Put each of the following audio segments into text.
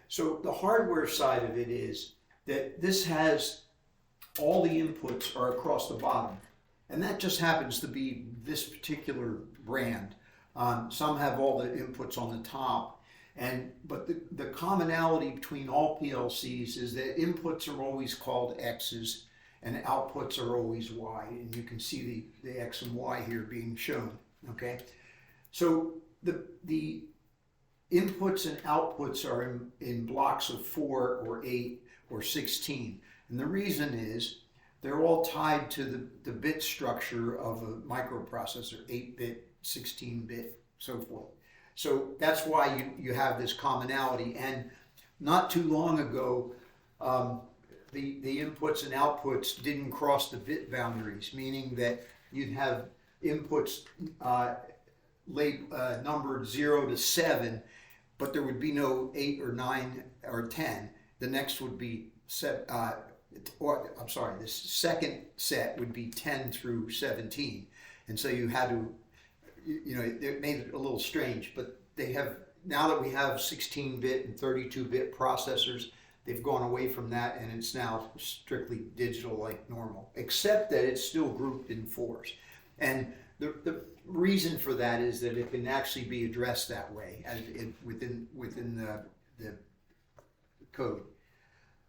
So the hardware side of it is that this has all the inputs are across the bottom. And that just happens to be this particular brand. Some have all the inputs on the top. But the commonality between all PLCs is that inputs are always called X's and outputs are always Y. And you can see the X and Y here being shown, okay? So the inputs and outputs are in blocks of 4 or 8 or 16. And the reason is they're all tied to the bit structure of a microprocessor, 8-bit, 16-bit, so forth. So that's why you have this commonality. And not too long ago, the inputs and outputs didn't cross the bit boundaries, meaning that you'd have inputs numbered 0 to 7, but there would be no 8 or 9 or 10. The next would be the second set would be 10 through 17. And so you had to, it made it a little strange, but now that we have 16-bit and 32-bit processors, they've gone away from that and it's now strictly digital like normal, except that it's still grouped in 4s. And the reason for that is that it can actually be addressed that way within the code.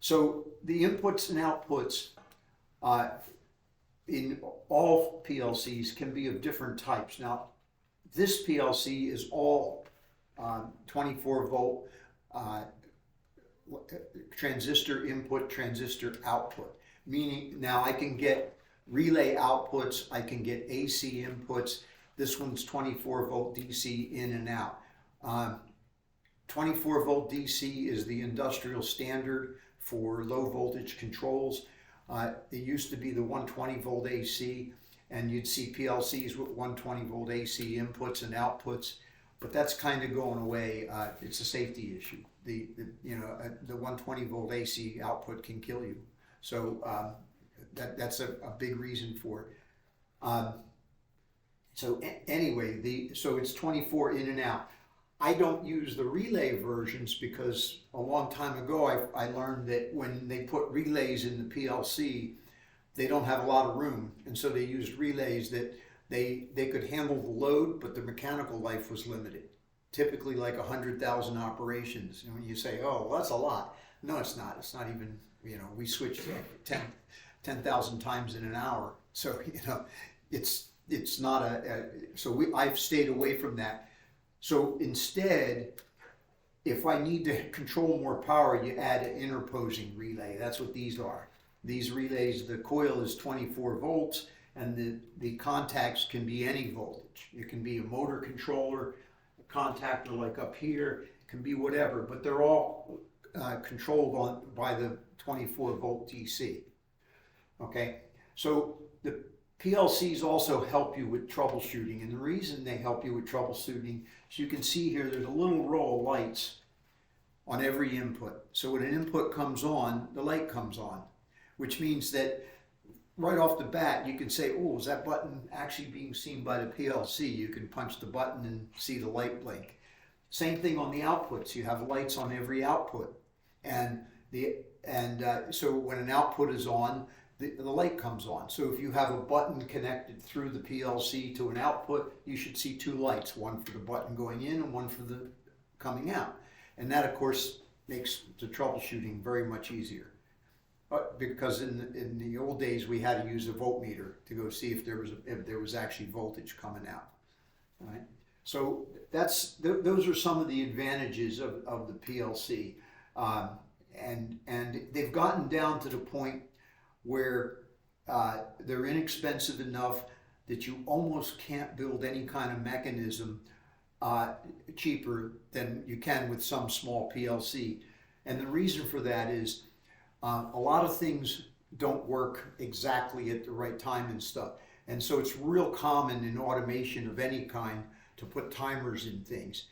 So the inputs and outputs in all PLCs can be of different types. Now, this PLC is all 24 volt transistor input, transistor output. Meaning now I can get relay outputs, I can get AC inputs. This one's 24 volt DC in and out. 24 volt DC is the industrial standard for low voltage controls. It used to be the 120 volt AC, and you'd see PLCs with 120 volt AC inputs and outputs, but that's kind of going away. It's a safety issue. The 120 volt AC output can kill you. So that's a big reason for it. So anyway, so it's 24 in and out. I don't use the relay versions because a long time ago I learned that when they put relays in the PLC, they don't have a lot of room. And so they used relays that they could handle the load, but the mechanical life was limited. Typically like 100,000 operations. And when you say, oh, well, that's a lot. No, it's not. It's not even, we switch 10,000 times in an hour. So, it's not I've stayed away from that. So instead, if I need to control more power, you add an interposing relay. That's what these are. These relays, the coil is 24 volts and the contacts can be any voltage. It can be a motor controller, a contactor like up here, it can be whatever, but they're all controlled by the 24 volt DC. Okay, so the PLCs also help you with troubleshooting, and the reason they help you with troubleshooting is you can see here there's a little row of lights on every input. So when an input comes on, the light comes on, which means that right off the bat you can say, oh, is that button actually being seen by the PLC? You can punch the button and see the light blink. Same thing on the outputs. You have lights on every output, and so when an output is on, the light comes on. So if you have a button connected through the PLC to an output, you should see 2 lights, one for the button going in and one for the coming out. And that, of course, makes the troubleshooting very much easier. Because in the old days, we had to use a voltmeter to go see if there was actually voltage coming out. All right? So those are some of the advantages of the PLC. And they've gotten down to the point where they're inexpensive enough that you almost can't build any kind of mechanism cheaper than you can with some small PLC. And the reason for that is a lot of things don't work exactly at the right time and stuff. And so it's real common in automation of any kind to put timers in things.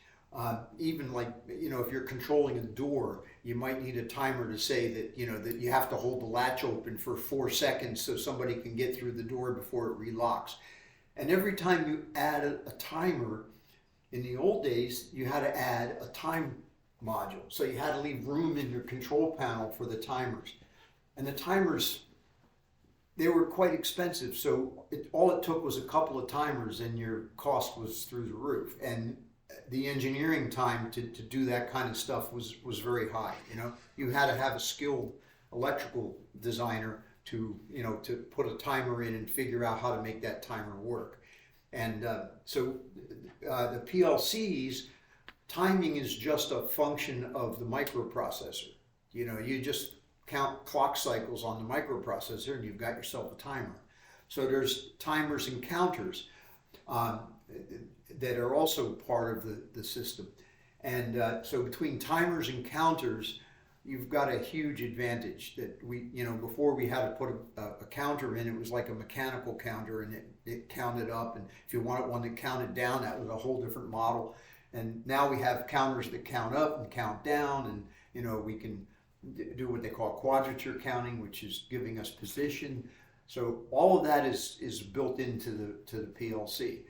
Even like, if you're controlling a door, you might need a timer to say that, that you have to hold the latch open for 4 seconds so somebody can get through the door before it relocks. And every time you add a timer, in the old days, you had to add a time module. So you had to leave room in your control panel for the timers. And the timers, they were quite expensive. So all it took was a couple of timers and your cost was through the roof. And the engineering time to do that kind of stuff was very high. You know, you had to have a skilled electrical designer to, you know, to put a timer in and figure out how to make that timer work. And so the PLCs, timing is just a function of the microprocessor. You know, you just count clock cycles on the microprocessor and you've got yourself a timer. So there's timers and counters that are also part of the system. And so between timers and counters, you've got a huge advantage that we, you know, before we had to put a counter in, it was like a mechanical counter and it counted up. And if you wanted one that counted down, that was a whole different model. And now we have counters that count up and count down, and, you know, we can do what they call quadrature counting, which is giving us position. So all of that is built into the PLC.